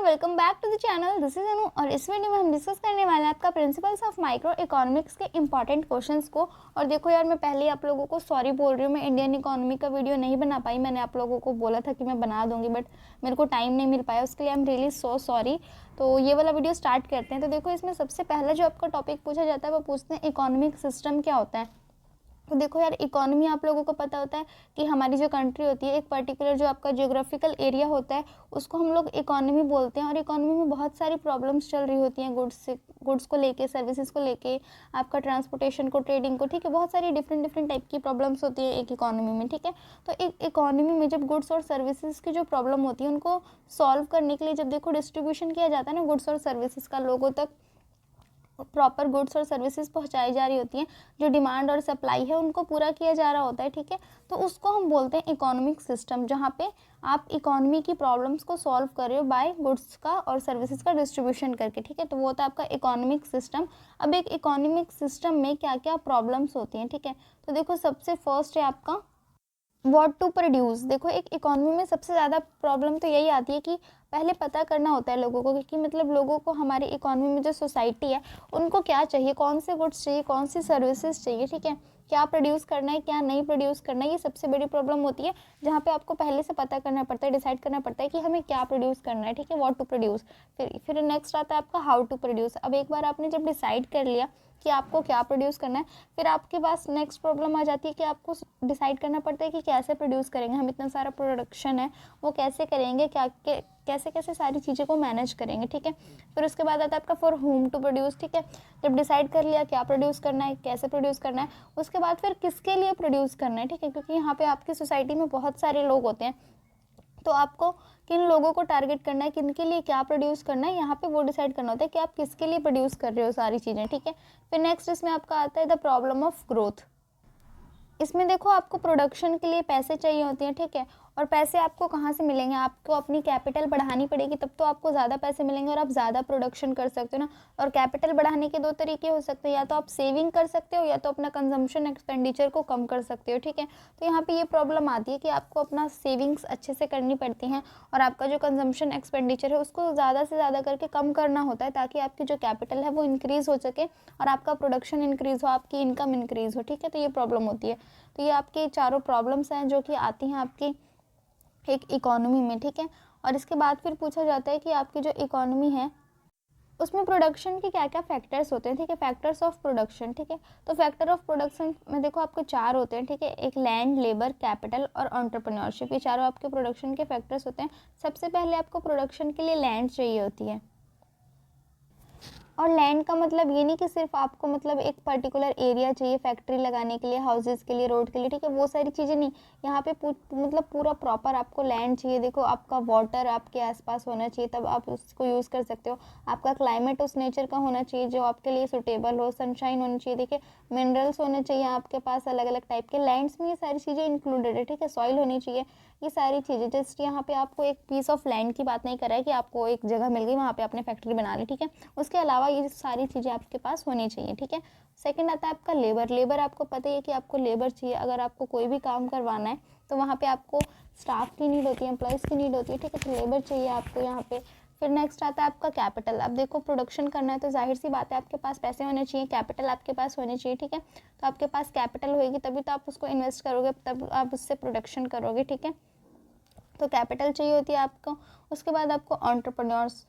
Welcome back to the channel. This is Anu और इस video में हम डिस्कस करने वाले हैं आपका प्रिंसिपल्स ऑफ माइक्रो इकोनॉमिक्स के इंपॉर्टेंट क्वेश्चंस को। और देखो यार, मैं पहले ही आप लोगों को सॉरी बोल रही हूँ, मैं इंडियन इकोनॉमी का वीडियो नहीं बना पाई। मैंने आप लोगों को बोला था कि मैं बना दूंगी, बट मेरे को टाइम नहीं मिल पाया, उसके लिए I am really so sorry. तो ये वाला वीडियो स्टार्ट करते हैं। तो देखो, इसमें सबसे पहला जो आपका टॉपिक पूछा जाता है वो पूछते हैं इकोनॉमिक सिस्टम क्या होता है। तो देखो यार, इकोनॉमी आप लोगों को पता होता है कि हमारी जो कंट्री होती है, एक पर्टिकुलर जो आपका जियोग्राफिकल एरिया होता है उसको हम लोग इकोनॉमी बोलते हैं। और इकोनॉमी में बहुत सारी प्रॉब्लम्स चल रही होती हैं, गुड्स को लेके, सर्विसेज को लेके, आपका ट्रांसपोर्टेशन को, ट्रेडिंग को, ठीक है। बहुत सारी डिफरेंट टाइप की प्रॉब्लम्स होती है एक इकोनॉमी में, ठीक है। तो एक इकोनॉमी में जब गुड्स और सर्विसेज की जो प्रॉब्लम होती है उनको सॉल्व करने के लिए जब देखो डिस्ट्रीब्यूशन किया जाता है ना गुड्स और सर्विसेज का, लोगों तक प्रॉपर गुड्स और सर्विसेज पहुंचाई जा रही होती हैं, जो डिमांड और सप्लाई है उनको पूरा किया जा रहा होता है, ठीक है। तो उसको हम बोलते हैं इकोनॉमिक सिस्टम, जहाँ पे आप इकोनॉमी की प्रॉब्लम्स को सॉल्व कर रहे हो बाय गुड्स का और सर्विसेज का डिस्ट्रीब्यूशन करके, ठीक है। तो वो होता है आपका इकोनॉमिक सिस्टम। अब एक इकोनॉमिक सिस्टम में क्या क्या प्रॉब्लम्स होती हैं, ठीक है। तो देखो, सबसे फर्स्ट है आपका व्हाट टू प्रोड्यूस। देखो, एक इकोनॉमी में सबसे ज़्यादा प्रॉब्लम तो यही आती है कि पहले पता करना होता है लोगों को कि मतलब लोगों को हमारी इकोनॉमी में जो सोसाइटी है उनको क्या चाहिए, कौन से गुड्स चाहिए, कौन सी सर्विसेज चाहिए, ठीक है। क्या प्रोड्यूस करना है, क्या नहीं प्रोड्यूस करना है, ये सबसे बड़ी प्रॉब्लम होती है, जहाँ पे आपको पहले से पता करना पड़ता है, डिसाइड करना पड़ता है कि हमें क्या प्रोड्यूस करना है, ठीक है। What to produce. फिर नेक्स्ट आता है आपका हाउ टू प्रोड्यूस। अब एक बार आपने जब डिसाइड कर लिया कि आपको क्या प्रोड्यूस करना है, फिर आपके पास नेक्स्ट प्रॉब्लम आ जाती है कि आपको डिसाइड करना पड़ता है कि कैसे प्रोड्यूस करेंगे। हम इतना सारा प्रोडक्शन है वो कैसे करेंगे, कैसे कैसे सारी चीज़ों को मैनेज करेंगे, ठीक है। फिर उसके बाद आता है आपका फॉर होम टू प्रोड्यूस, ठीक है। जब डिसाइड कर लिया क्या प्रोड्यूस करना है, कैसे प्रोड्यूस करना है, उसके बाद फिर किसके लिए प्रोड्यूस करना है, ठीक है। क्योंकि यहाँ पे आपकी सोसाइटी में बहुत सारे लोग होते हैं, तो आपको किन लोगों को टारगेट करना है, किन के लिए क्या प्रोड्यूस करना है, यहाँ पे वो डिसाइड करना होता है कि आप किसके लिए प्रोड्यूस कर रहे हो सारी चीज़ें, ठीक है। फिर नेक्स्ट इसमें आपका आता है द प्रॉब्लम ऑफ ग्रोथ। इसमें देखो, आपको प्रोडक्शन के लिए पैसे चाहिए होते हैं, ठीक है। और पैसे आपको कहाँ से मिलेंगे, आपको अपनी कैपिटल बढ़ानी पड़ेगी, तब तो आपको ज़्यादा पैसे मिलेंगे और आप ज़्यादा प्रोडक्शन कर सकते हो ना। और कैपिटल बढ़ाने के दो तरीके हो सकते हैं, या तो आप सेविंग कर सकते हो या तो अपना कंजम्पशन एक्सपेंडिचर को कम कर सकते हो, ठीक है। तो यहाँ पे ये प्रॉब्लम आती है कि आपको अपना सेविंग्स अच्छे से करनी पड़ती हैं और आपका जो कंजम्पशन एक्सपेंडिचर है उसको ज़्यादा से ज़्यादा करके कम करना होता है, ताकि आपकी जो कैपिटल है वो इंक्रीज़ हो सके और आपका प्रोडक्शन इंक्रीज़ हो, आपकी इनकम इंक्रीज़ हो, ठीक है। तो ये प्रॉब्लम होती है। तो ये आपकी चारों प्रॉब्लम्स हैं जो कि आती हैं आपकी एक इकोनॉमी में, ठीक है। और इसके बाद फिर पूछा जाता है कि आपकी जो इकोनॉमी है उसमें प्रोडक्शन के क्या क्या फैक्टर्स होते हैं, ठीक है। फैक्टर्स ऑफ प्रोडक्शन, ठीक है। तो फैक्टर ऑफ प्रोडक्शन में देखो आपको चार होते हैं, ठीक है। एक लैंड, लेबर, कैपिटल और एंटरप्रेन्योरशिप, ये चारों आपके प्रोडक्शन के फैक्टर्स होते हैं। सबसे पहले आपको प्रोडक्शन के लिए लैंड चाहिए होती है। और लैंड का मतलब ये नहीं कि सिर्फ आपको मतलब एक पर्टिकुलर एरिया चाहिए फैक्ट्री लगाने के लिए, हाउसेस के लिए, रोड के लिए, ठीक है, वो सारी चीज़ें नहीं। यहाँ पे मतलब पूरा प्रॉपर आपको लैंड चाहिए। देखो, आपका वाटर आपके आसपास होना चाहिए, तब आप उसको यूज़ कर सकते हो। आपका क्लाइमेट उस नेचर का होना चाहिए जो आपके लिए सुटेबल हो, सनशाइन होनी चाहिए, देखिए, मिनरल्स होने चाहिए आपके पास अलग अलग टाइप के, लैंड्स में ये सारी चीज़ें इंक्लूडेड है, ठीक है। सॉइल होनी चाहिए, ये सारी चीज़ें। जस्ट यहाँ पे आपको एक पीस ऑफ लैंड की बात नहीं कर रहा है कि आपको एक जगह मिल गई वहाँ पे आपने फैक्ट्री बना ली, ठीक है। उसके अलावा ये सारी चीज़ें आपके पास होनी चाहिए, ठीक है। सेकंड आता है आपका लेबर। लेबर आपको पता ही है कि आपको लेबर चाहिए, अगर आपको कोई भी काम करवाना है तो वहाँ पे आपको स्टाफ की नीड होती है, एम्प्लॉयज़ की नीड होती है, ठीक है। तो लेबर चाहिए आपको यहाँ पे। फिर नेक्स्ट आता है आपका कैपिटल। अब देखो, प्रोडक्शन करना है तो जाहिर सी बात है आपके पास पैसे होने चाहिए, कैपिटल आपके पास होने चाहिए, ठीक है। तो आपके पास कैपिटल होगी तभी तो आप उसको इन्वेस्ट करोगे, तब आप उससे प्रोडक्शन करोगे, ठीक है। तो कैपिटल चाहिए होती है आपको। उसके बाद आपको एंटरप्रेन्योर्स,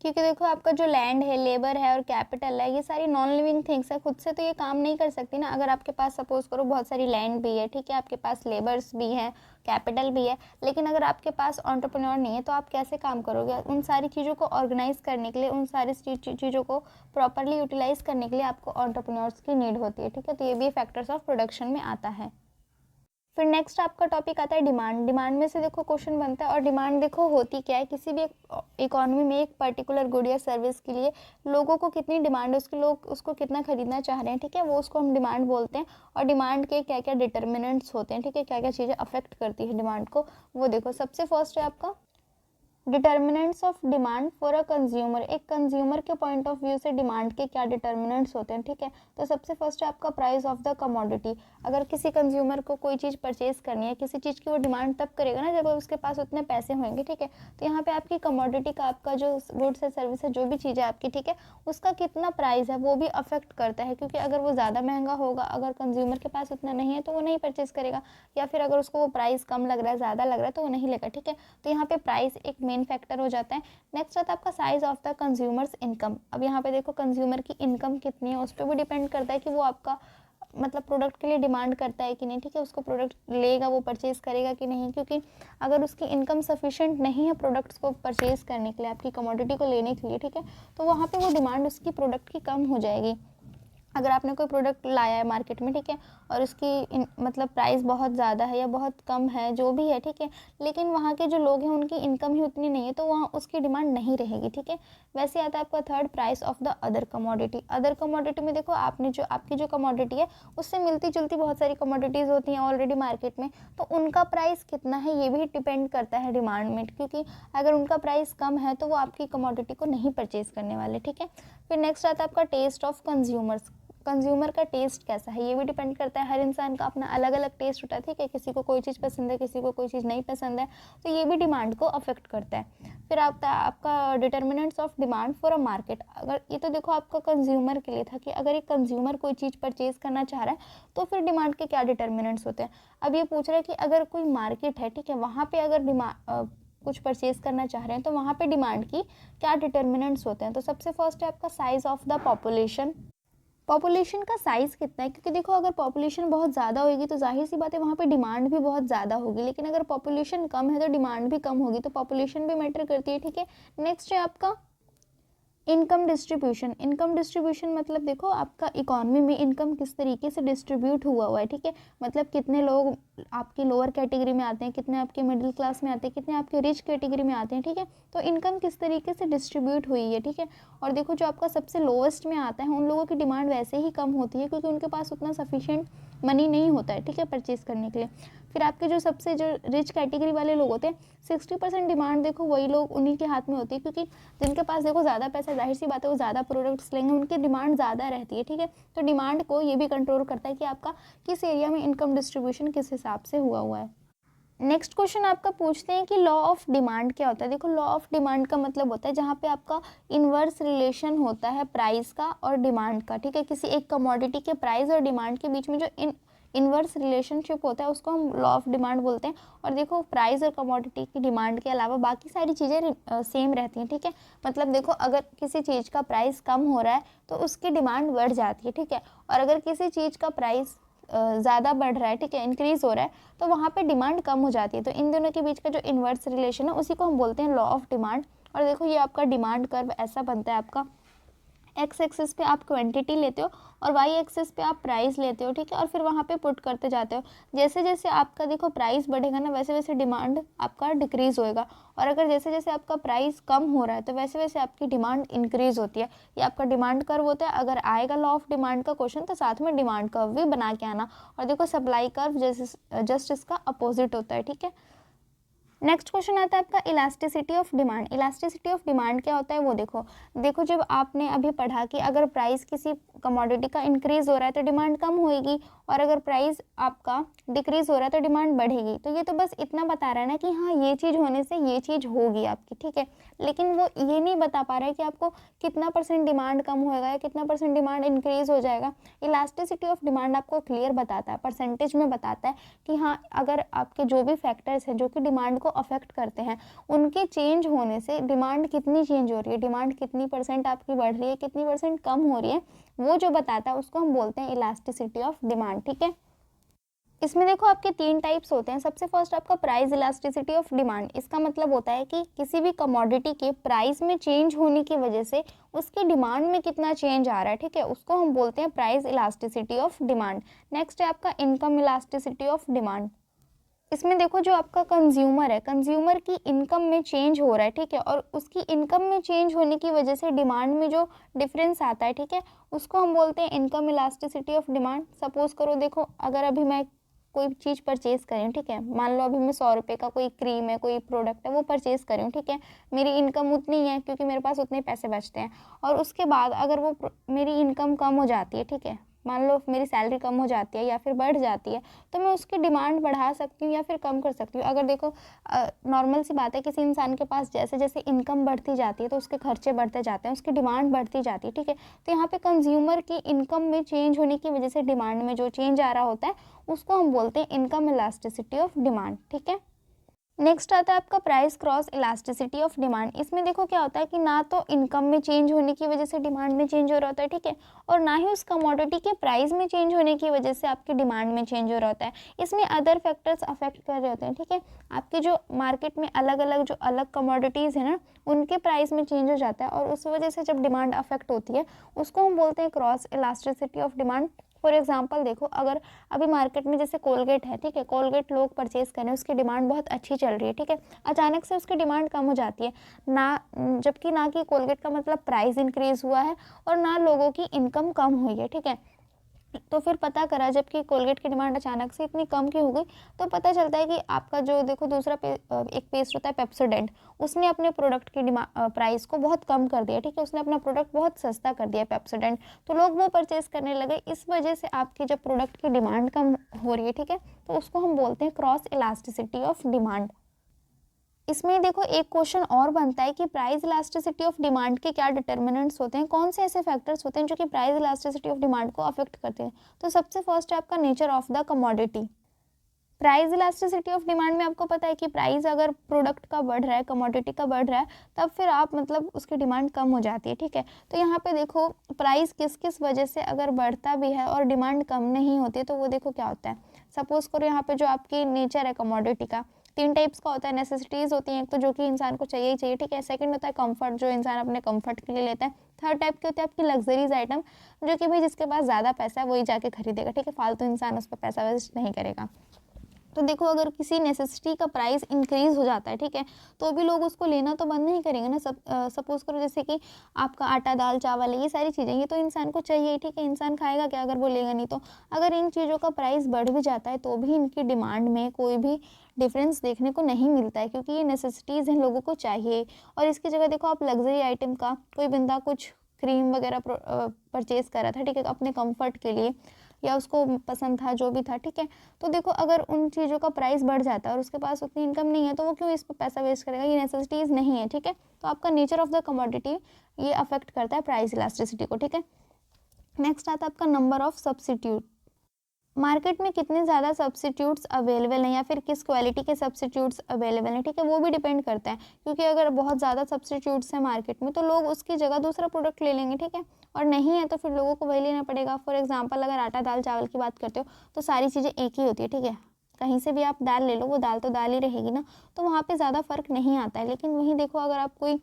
क्योंकि देखो आपका जो लैंड है, लेबर है और कैपिटल है, ये सारी नॉन लिविंग थिंग्स है, खुद से तो ये काम नहीं कर सकती ना। अगर आपके पास सपोज करो बहुत सारी लैंड भी है, ठीक है, आपके पास लेबर्स भी हैं, कैपिटल भी है, लेकिन अगर आपके पास एंटरप्रेन्योर नहीं है तो आप कैसे काम करोगे। उन सारी चीज़ों को ऑर्गेनाइज करने के लिए, उन सारी चीज़ों को प्रॉपरली यूटिलाइज करने के लिए आपको एंटरप्रेन्योर्स की नीड होती है, ठीक है। तो ये भी फैक्टर्स ऑफ प्रोडक्शन में आता है। फिर नेक्स्ट आपका टॉपिक आता है डिमांड। डिमांड में से देखो क्वेश्चन बनता है, और डिमांड देखो होती क्या है, किसी भी इकोनॉमी में एक पर्टिकुलर गुड या सर्विस के लिए लोगों को कितनी डिमांड है, उसके लोग उसको कितना खरीदना चाह रहे हैं, ठीक है, वो उसको हम डिमांड बोलते हैं। और डिमांड के क्या क्या डिटर्मिनेंट्स होते हैं, ठीक है, क्या क्या चीज़ें अफेक्ट करती है डिमांड को, वो देखो। सबसे फर्स्ट है आपका determinants of demand for a consumer, एक कंज्यूमर के पॉइंट ऑफ व्यू से डिमांड के क्या डिटर्मिनेंट्स होते हैं, ठीक है। तो सबसे फर्स्ट है आपका प्राइस ऑफ द कमोडिटी। अगर किसी कंज्यूमर को कोई चीज़ परचेज करनी है, किसी चीज़ की वो डिमांड तब करेगा ना जब उसके पास उतने पैसे होंगे, ठीक है। तो यहाँ पे आपकी कमोडिटी का, आपका जो गुड्स है, सर्विस है, जो भी चीज़ है आपकी, ठीक है, उसका कितना प्राइस है वो भी अफेक्ट करता है, क्योंकि अगर वो ज़्यादा महंगा होगा, अगर कंज्यूमर के पास उतना नहीं है तो वो नहीं परचेज करेगा, या फिर अगर उसको वो प्राइस कम लग रहा है, ज़्यादा लग रहा है, तो वो नहीं लेगा, ठीक है। तो यहाँ पे प्राइस एक मेन फैक्टर हो जाता है। नेक्स्ट आता है आपका size of the consumers income. अब यहाँ पे देखो कंज्यूमर की इनकम कितनी है उस पर भी डिपेंड करता है कि वो आपका मतलब प्रोडक्ट के लिए डिमांड करता है कि नहीं, ठीक है, उसको प्रोडक्ट लेगा, वो परचेज करेगा कि नहीं, क्योंकि अगर उसकी इनकम सफिशिएंट नहीं है प्रोडक्ट्स को परचेज करने के लिए, आपकी कमोडिटी को लेने के लिए, ठीक है, तो वहाँ पे वो डिमांड उसकी प्रोडक्ट की कम हो जाएगी। अगर आपने कोई प्रोडक्ट लाया है मार्केट में, ठीक है, और उसकी मतलब प्राइस बहुत ज़्यादा है या बहुत कम है, जो भी है, ठीक है, लेकिन वहाँ के जो लोग हैं उनकी इनकम ही उतनी नहीं है, तो वहाँ उसकी डिमांड नहीं रहेगी, ठीक है। वैसे आता है आपका third, price of the other commodity. Other commodity में देखो, आपने जो आपकी जो कमोडिटी है उससे मिलती जुलती बहुत सारी कमोडिटीज़ होती हैं ऑलरेडी मार्केट में, तो उनका प्राइस कितना है ये भी डिपेंड करता है डिमांड में, क्योंकि अगर उनका प्राइस कम है तो वो आपकी कमोडिटी को नहीं परचेज करने वाले, ठीक है। फिर नेक्स्ट आता है आपका टेस्ट ऑफ कंज्यूमर्स। कंज्यूमर का टेस्ट कैसा है ये भी डिपेंड करता है, हर इंसान का अपना अलग अलग टेस्ट होता है, ठीक है, किसी को कोई चीज़ पसंद है, किसी को कोई चीज़ नहीं पसंद है, तो ये भी डिमांड को अफेक्ट करता है। फिर आपका determinants of demand for a market. अगर ये तो देखो आपका कंज्यूमर के लिए था कि अगर एक कंज्यूमर कोई चीज़ परचेज करना चाह रहा है तो फिर डिमांड के क्या डिटर्मिनेंट्स होते हैं। अब ये पूछ रहा है कि अगर कोई मार्केट है, ठीक है, वहाँ पर अगर डिमांड कुछ परचेज करना चाह रहे हैं तो वहाँ पे डिमांड की क्या डिटर्मिनेंट्स होते हैं। तो सबसे फर्स्ट है आपका size of the population. Population का साइज़ कितना है, क्योंकि देखो अगर पॉपुलेशन बहुत ज़्यादा होगी तो जाहिर सी बात है वहाँ पे डिमांड भी बहुत ज़्यादा होगी, लेकिन अगर पॉपुलेशन कम है तो डिमांड भी कम होगी, तो पॉपुलेशन भी मैटर करती है, ठीक है। नेक्स्ट है आपका इनकम डिस्ट्रीब्यूशन। इनकम डिस्ट्रीब्यूशन मतलब देखो आपका इकोनॉमी में इनकम किस तरीके से डिस्ट्रीब्यूट हुआ है, ठीक है, मतलब कितने लोग आपकी लोअर कैटेगरी में आते हैं, कितने आपके मिडिल क्लास में आते हैं, कितने आपके रिच कैटेगरी में आते हैं, ठीक है, तो इनकम किस तरीके से डिस्ट्रीब्यूट हुई है, ठीक है। और देखो जो आपका सबसे लोएस्ट में आता है उन लोगों की डिमांड वैसे ही कम होती है क्योंकि उनके पास उतना सफिशिएंट मनी नहीं होता है, ठीक है, परचेज करने के लिए। फिर आपके जो सबसे जो रिच कैटेगरी वाले लोग होते हैं 60% डिमांड देखो वही लोग उन्हीं के हाथ में होती है, क्योंकि जिनके पास देखो ज़्यादा पैसा, जाहिर सी बात है वो ज़्यादा प्रोडक्ट्स लेंगे, उनकी डिमांड ज़्यादा रहती है, ठीक है। तो डिमांड को ये भी कंट्रोल करता है कि आपका किस एरिया में इनकम डिस्ट्रीब्यूशन किस हिसाब से हुआ है। नेक्स्ट क्वेश्चन आपका पूछते हैं कि लॉ ऑफ डिमांड क्या होता है। देखो लॉ ऑफ डिमांड का मतलब होता है जहाँ पे आपका इन्वर्स रिलेशन होता है प्राइस का और डिमांड का, ठीक है, किसी एक कमोडिटी के प्राइस और डिमांड के बीच में जो इन्वर्स रिलेशनशिप होता है उसको हम लॉ ऑफ डिमांड बोलते हैं। और देखो प्राइस और कमोडिटी की डिमांड के अलावा बाकी सारी चीज़ें सेम रहती हैं, ठीक है, मतलब देखो अगर किसी चीज़ का प्राइस कम हो रहा है तो उसकी डिमांड बढ़ जाती है, ठीक है, और अगर किसी चीज़ का प्राइस ज़्यादा बढ़ रहा है, ठीक है, इंक्रीज़ हो रहा है, तो वहाँ पे डिमांड कम हो जाती है। तो इन दोनों के बीच का जो इन्वर्स रिलेशन है उसी को हम बोलते हैं लॉ ऑफ डिमांड। और देखो ये आपका डिमांड कर्व ऐसा बनता है, आपका एक्स एक्सिस पे आप क्वांटिटी लेते हो और वाई एक्सिस पे आप प्राइस लेते हो, ठीक है, और फिर वहाँ पे पुट करते जाते हो। जैसे जैसे आपका देखो प्राइस बढ़ेगा ना वैसे वैसे डिमांड आपका डिक्रीज होएगा, और अगर जैसे जैसे आपका प्राइस कम हो रहा है तो वैसे वैसे आपकी डिमांड इंक्रीज होती है। ये आपका डिमांड कर्व होता है। अगर आएगा लॉ ऑफ डिमांड का क्वेश्चन तो साथ में डिमांड कर्व भी बना के आना। और देखो सप्लाई कर्व जस्ट इसका अपोजिट होता है, ठीक है। नेक्स्ट क्वेश्चन आता है आपका elasticity of demand. Elasticity of demand क्या होता है वो देखो जब आपने अभी पढ़ा कि अगर प्राइस किसी कमोडिटी का इंक्रीज हो रहा है तो डिमांड कम होएगी, और अगर प्राइस आपका डिक्रीज हो रहा है तो डिमांड बढ़ेगी। तो ये तो बस इतना बता रहा है ना कि हाँ ये चीज़ होने से ये चीज़ होगी आपकी, ठीक है, लेकिन वो ये नहीं बता पा रहा है कि आपको कितना % डिमांड कम होएगा या कितना % डिमांड इंक्रीज हो जाएगा। इलास्टिसिटी ऑफ डिमांड आपको क्लियर बताता है, परसेंटेज में बताता है कि हाँ अगर आपके जो भी फैक्टर्स हैं जो कि डिमांड को अफेक्ट करते हैं उनके चेंज होने से डिमांड कितनी चेंज हो रही है, डिमांड कितनी % आपकी बढ़ रही है, कितनी % कम हो रही है, वो जो बताता है उसको हम बोलते हैं इलास्टिसिटी ऑफ डिमांड, ठीक है। इसमें देखो आपके 3 टाइप्स होते हैं। सबसे फर्स्ट आपका प्राइस इलास्टिसिटी ऑफ डिमांड। इसका मतलब होता है कि किसी भी कमोडिटी के प्राइस में चेंज होने की वजह से उसके डिमांड में कितना चेंज आ रहा है, ठीक है, उसको हम बोलते हैं price elasticity of demand. Next है आपका इनकम इलास्टिसिटी ऑफ डिमांड। इसमें देखो जो आपका कंज्यूमर है, कंज्यूमर की इनकम में चेंज हो रहा है, ठीक है, और उसकी इनकम में चेंज होने की वजह से डिमांड में जो डिफरेंस आता है, ठीक है, उसको हम बोलते हैं income elasticity of demand. Suppose करो देखो अगर अभी मैं कोई चीज़ परचेज़ कर रही हूँ, ठीक है, मान लो अभी मैं 100 रुपये का कोई क्रीम है, कोई प्रोडक्ट है, वो परचेज़ कर रही हूँ, ठीक है, मेरी इनकम उतनी है क्योंकि मेरे पास उतने पैसे बचते हैं, और उसके बाद अगर वो मेरी इनकम कम हो जाती है, ठीक है, मान लो मेरी सैलरी कम हो जाती है या फिर बढ़ जाती है, तो मैं उसकी डिमांड बढ़ा सकती हूँ या फिर कम कर सकती हूँ। अगर देखो नॉर्मल सी बात है, किसी इंसान के पास जैसे जैसे इनकम बढ़ती जाती है तो उसके खर्चे बढ़ते जाते हैं, उसकी डिमांड बढ़ती जाती है, ठीक है। तो यहाँ पे कंज्यूमर की इनकम में चेंज होने की वजह से डिमांड में जो चेंज आ रहा होता है उसको हम बोलते हैं इनकम इलास्टिसिटी ऑफ डिमांड, ठीक है। नेक्स्ट आता है आपका price cross elasticity of demand. इसमें देखो क्या होता है कि ना तो इनकम में चेंज होने की वजह से डिमांड में चेंज हो रहा होता है, ठीक है, और ना ही उस कमोडिटी के प्राइस में चेंज होने की वजह से आपकी डिमांड में चेंज हो रहा होता है। इसमें अदर फैक्टर्स अफेक्ट कर रहे होते हैं, ठीक है, आपके जो मार्केट में अलग अलग जो अलग कमोडिटीज़ है ना, उनके प्राइस में चेंज हो जाता है, और उस वजह से जब डिमांड अफेक्ट होती है उसको हम बोलते हैं cross elasticity of demand. For example देखो, अगर अभी मार्केट में जैसे कोलगेट है, ठीक है, कोलगेट लोग परचेज करें, उसकी डिमांड बहुत अच्छी चल रही है, ठीक है, अचानक से उसकी डिमांड कम हो जाती है ना, जबकि ना कि कोलगेट का मतलब प्राइस इंक्रीज हुआ है और ना लोगों की इनकम कम हुई है, ठीक है। तो फिर पता करा जबकि कोलगेट की डिमांड अचानक से इतनी कम क्यों हो गई, तो पता चलता है कि आपका जो देखो दूसरा एक पेस्ट होता है पेप्सोडेंट, उसने अपने प्रोडक्ट की प्राइस को बहुत कम कर दिया, ठीक है, उसने अपना प्रोडक्ट बहुत सस्ता कर दिया पेप्सोडेंट, तो लोग वो परचेज करने लगे, इस वजह से आपकी जब प्रोडक्ट की डिमांड कम हो रही है, ठीक है, तो उसको हम बोलते हैं क्रॉस इलास्टिसिटी ऑफ डिमांड। इसमें देखो एक क्वेश्चन और बनता है कि प्राइस इलास्टिसिटी ऑफ डिमांड के क्या डिटर्मिनेंट्स होते हैं, कौन से ऐसे फैक्टर्स होते हैं जो कि प्राइस इलास्टिसिटी ऑफ डिमांड को अफेक्ट करते हैं। तो सबसे फर्स्ट है आपका nature of the commodity. Price elasticity of demand में आपको पता है कि प्राइस अगर प्रोडक्ट का बढ़ रहा है, कमोडिटी का बढ़ रहा है, तब फिर आप मतलब उसकी डिमांड कम हो जाती है, ठीक है। तो यहाँ पे देखो प्राइस किस किस वजह से अगर बढ़ता भी है और डिमांड कम नहीं होती है, तो वो देखो क्या होता है। सपोज करो यहाँ पे जो आपकी नेचर है कमोडिटी का, 3 टाइप्स का होता है। नेसेसिटीज़ होती हैं एक तो जो कि इंसान को चाहिए ही चाहिए, ठीक है। सेकंड होता है कंफर्ट, जो इंसान अपने कंफर्ट के लिए लेता है। थर्ड टाइप के होते हैं आपकी लग्जरीज आइटम, जो कि भाई जिसके पास ज़्यादा पैसा है वही जाके खरीदेगा, ठीक है, फालतू इंसान उस पर पैसा वेस्ट नहीं करेगा। तो देखो अगर किसी नेसेसिटी का प्राइस इंक्रीज़ हो जाता है, ठीक है, तो भी लोग उसको लेना तो बंद नहीं करेंगे ना। सपोज़ करो जैसे कि आपका आटा दाल चावल है, ये सारी चीज़ें, ये तो इंसान को चाहिए, ठीक है, इंसान खाएगा क्या अगर वो लेगा नहीं तो। अगर इन चीज़ों का प्राइस बढ़ भी जाता है तो भी इनकी डिमांड में कोई भी डिफरेंस देखने को नहीं मिलता है, क्योंकि ये नेसेसिटीज़ हैं, लोगों को चाहिए। और इसकी जगह देखो आप लग्जरी आइटम का, कोई बंदा कुछ क्रीम वगैरह परचेज़ कर रहा था, ठीक है, अपने कम्फर्ट के लिए, या उसको पसंद था जो भी था, ठीक है, तो देखो अगर उन चीज़ों का प्राइस बढ़ जाता है और उसके पास उतनी इनकम नहीं है, तो वो क्यों इस पर पैसा वेस्ट करेगा, ये नेसेसिटीज़ नहीं है, ठीक है। तो आपका नेचर ऑफ द कमोडिटी ये अफेक्ट करता है प्राइस इलास्टिसिटी को, ठीक है। नेक्स्ट आता है आपका नंबर ऑफ सब्सिट्यूट। मार्केट में कितने ज़्यादा सब्सिट्यूट्स अवेलेबल हैं या फिर किस क्वालिटी के सब्सिट्यूट्स अवेलेबल हैं, ठीक है, वो भी डिपेंड करता है, क्योंकि अगर बहुत ज़्यादा सब्सिट्यूट्स हैं मार्केट में तो लोग उसकी जगह दूसरा प्रोडक्ट ले लेंगे, ठीक है, और नहीं है तो फिर लोगों को वही लेना पड़ेगा। फॉर एग्जांपल अगर आटा दाल चावल की बात करते हो तो सारी चीज़ें एक ही होती है, ठीक है, कहीं से भी आप दाल ले लो वो दाल तो दाल ही रहेगी ना, तो वहाँ पर ज़्यादा फ़र्क नहीं आता है। लेकिन वहीं देखो अगर आप कोई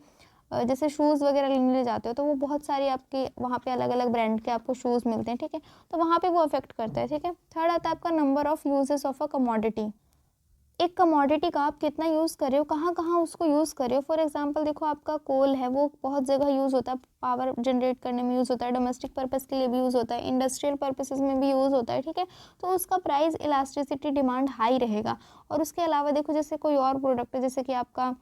जैसे शूज़ वगैरह लेने जाते हो तो वो बहुत सारी आपके वहाँ पे अलग अलग ब्रांड के आपको शूज़ मिलते हैं, ठीक है, तो वहाँ पे वो अफेक्ट करता है, ठीक है। थर्ड आता है आपका number of uses of a commodity. एक कमोडिटी का आप कितना यूज़ कर रहे हो, कहाँ कहाँ उसको यूज़ कर रहे हो। फॉर एग्जांपल देखो आपका कोल है, वो बहुत जगह यूज़ होता है, पावर जनरेट करने में यूज़ होता है, डोमेस्टिक पर्पज़ के लिए भी यूज़ होता है, इंडस्ट्रियल पर्पसेस में भी यूज़ होता है, ठीक है, तो उसका प्राइस इलास्टिसिटी डिमांड हाई रहेगा। और उसके अलावा देखो जैसे कोई और प्रोडक्ट है, जैसे कि आपका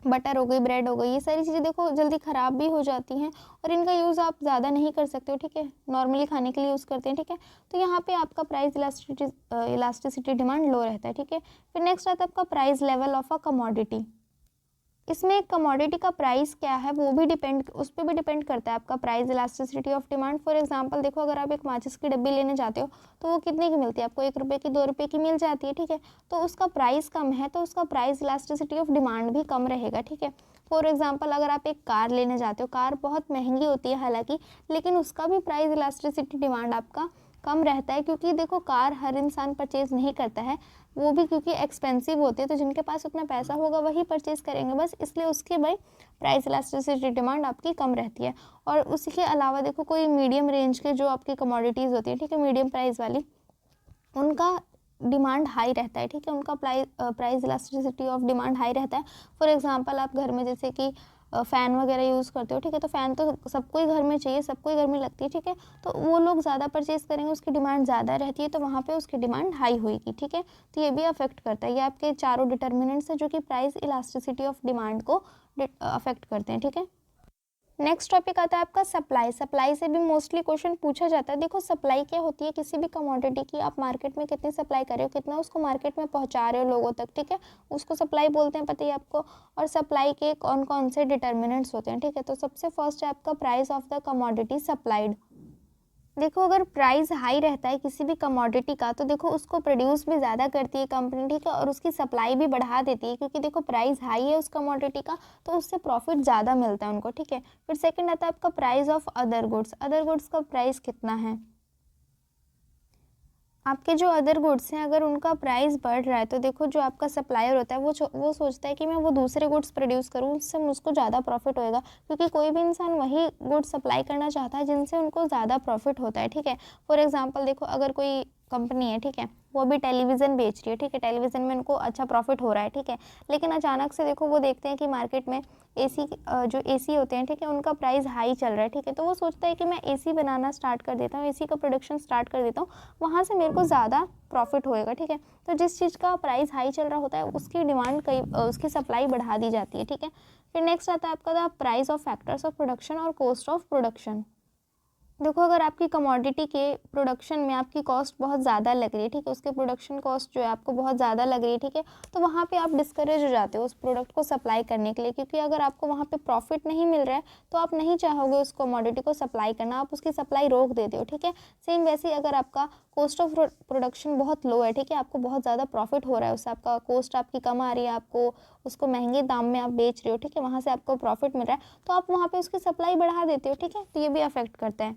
बटर हो गई, ब्रेड हो गई, ये सारी चीज़ें देखो जल्दी ख़राब भी हो जाती हैं और इनका यूज़ आप ज़्यादा नहीं कर सकते हो, ठीक है, नॉर्मली खाने के लिए यूज़ करते हैं, ठीक है, तो यहाँ पे आपका प्राइस इलास्टिसिटी डिमांड लो रहता है, ठीक है। फिर नेक्स्ट आता है आपका price level of a commodity. इसमें कमोडिटी का प्राइस क्या है वो भी उस पर भी डिपेंड करता है आपका price elasticity of demand. For example देखो अगर आप एक माचिस की डब्बी लेने जाते हो तो वो कितने की मिलती है आपको, 1 रुपये की, 2 रुपये की मिल जाती है, ठीक है, तो उसका प्राइस कम है तो उसका प्राइस इलास्टिसिटी ऑफ डिमांड भी कम रहेगा, ठीक है। फॉर एग्जाम्पल अगर आप एक कार लेने जाते हो, कार बहुत महंगी होती है हालांकि, लेकिन उसका भी प्राइस इलास्टिसिटी डिमांड आपका कम रहता है, क्योंकि देखो कार हर इंसान परचेज़ नहीं करता है, वो भी क्योंकि एक्सपेंसिव होते हैं, तो जिनके पास उतना पैसा होगा वही परचेज़ करेंगे बस, इसलिए उसकी भाई प्राइस इलास्टिसिटी डिमांड आपकी कम रहती है। और उसी के अलावा देखो कोई मीडियम रेंज के जो आपकी कमोडिटीज़ होती है, ठीक है, मीडियम प्राइस वाली, उनका डिमांड हाई रहता है, ठीक है, उनका price elasticity of demand high रहता है। फॉर एग्जांपल आप घर में जैसे कि फ़ैन वगैरह यूज़ करते हो, ठीक है, तो फ़ैन तो सबको ही घर में चाहिए, सबको ही घर में लगती है, ठीक है, तो वो लोग ज़्यादा परचेज़ करेंगे, उसकी डिमांड ज़्यादा रहती है, तो वहाँ पे उसकी डिमांड हाई होएगी, ठीक है, तो ये भी अफेक्ट करता है। ये आपके चारों डिटर्मिनेंट्स हैं जो कि प्राइस इलास्टिसिटी ऑफ डिमांड को अफेक्ट करते हैं, ठीक है। नेक्स्ट टॉपिक आता है आपका सप्लाई। सप्लाई से भी मोस्टली क्वेश्चन पूछा जाता है। देखो सप्लाई क्या होती है, किसी भी कमोडिटी की आप मार्केट में कितनी सप्लाई कर रहे हो, कितना उसको मार्केट में पहुंचा रहे हो लोगों तक, ठीक है, उसको सप्लाई बोलते हैं, पता ही आपको। और सप्लाई के कौन कौन से डिटर्मिनेंट्स होते हैं, ठीक है, तो सबसे फर्स्ट है आपका price of the commodity supplied. देखो अगर प्राइस हाई रहता है किसी भी कमोडिटी का, तो देखो उसको प्रोड्यूस भी ज़्यादा करती है कंपनी, ठीक है, और उसकी सप्लाई भी बढ़ा देती है, क्योंकि देखो प्राइस हाई है उस कमोडिटी का, तो उससे प्रॉफिट ज़्यादा मिलता है उनको, ठीक है। फिर सेकंड आता है आपका price of other goods. Other goods का प्राइस कितना है, आपके जो अदर गुड्स हैं अगर उनका प्राइस बढ़ रहा है, तो देखो जो आपका सप्लायर होता है वो सोचता है कि मैं वो दूसरे गुड्स प्रोड्यूस करूँ, उससे मुझको ज़्यादा प्रॉफिट होएगा, क्योंकि कोई भी इंसान वही गुड्स सप्लाई करना चाहता है जिनसे उनको ज़्यादा प्रॉफिट होता है, ठीक है। फॉर एग्जांपल देखो अगर कोई कंपनी है, ठीक है, वो अभी टेलीविज़न बेच रही है, ठीक है, टेलीविज़न में उनको अच्छा प्रॉफिट हो रहा है, ठीक है, लेकिन अचानक से देखो वो देखते हैं कि मार्केट में एसी, जो एसी होते हैं, ठीक है, उनका प्राइस हाई चल रहा है, ठीक है, तो वो सोचता है कि मैं एसी बनाना स्टार्ट कर देता हूँ, एसी का प्रोडक्शन स्टार्ट कर देता हूँ, वहाँ से मेरे को ज़्यादा प्रॉफिट होएगा, ठीक है। तो जिस चीज़ का प्राइस हाई चल रहा होता है उसकी डिमांड उसकी सप्लाई बढ़ा दी जाती है, ठीक है। फिर नेक्स्ट आता है आपका the price of factors of production और कॉस्ट ऑफ प्रोडक्शन। देखो अगर आपकी कमोडिटी के प्रोडक्शन में आपकी कॉस्ट बहुत ज़्यादा लग रही है, ठीक है, उसके प्रोडक्शन कॉस्ट जो है आपको बहुत ज़्यादा लग रही है, ठीक है, तो वहाँ पे आप डिस्करेज हो जाते हो उस प्रोडक्ट को सप्लाई करने के लिए, क्योंकि अगर आपको वहाँ पे प्रॉफिट नहीं मिल रहा है तो आप नहीं चाहोगे उस कमोडिटी को सप्लाई करना, आप उसकी सप्लाई रोक देते हो, ठीक है। सेम वैसे ही अगर आपका कॉस्ट ऑफ प्रोडक्शन बहुत लो है, ठीक है, आपको बहुत ज़्यादा प्रॉफिट हो रहा है उससे, आपका कॉस्ट आपकी कम आ रही है, आपको उसको महंगे दाम में आप बेच रहे हो, ठीक है, वहाँ से आपको प्रॉफिट मिल रहा है, तो आप वहाँ पर उसकी सप्लाई बढ़ा देते हो, ठीक है, तो ये भी अफेक्ट करता है।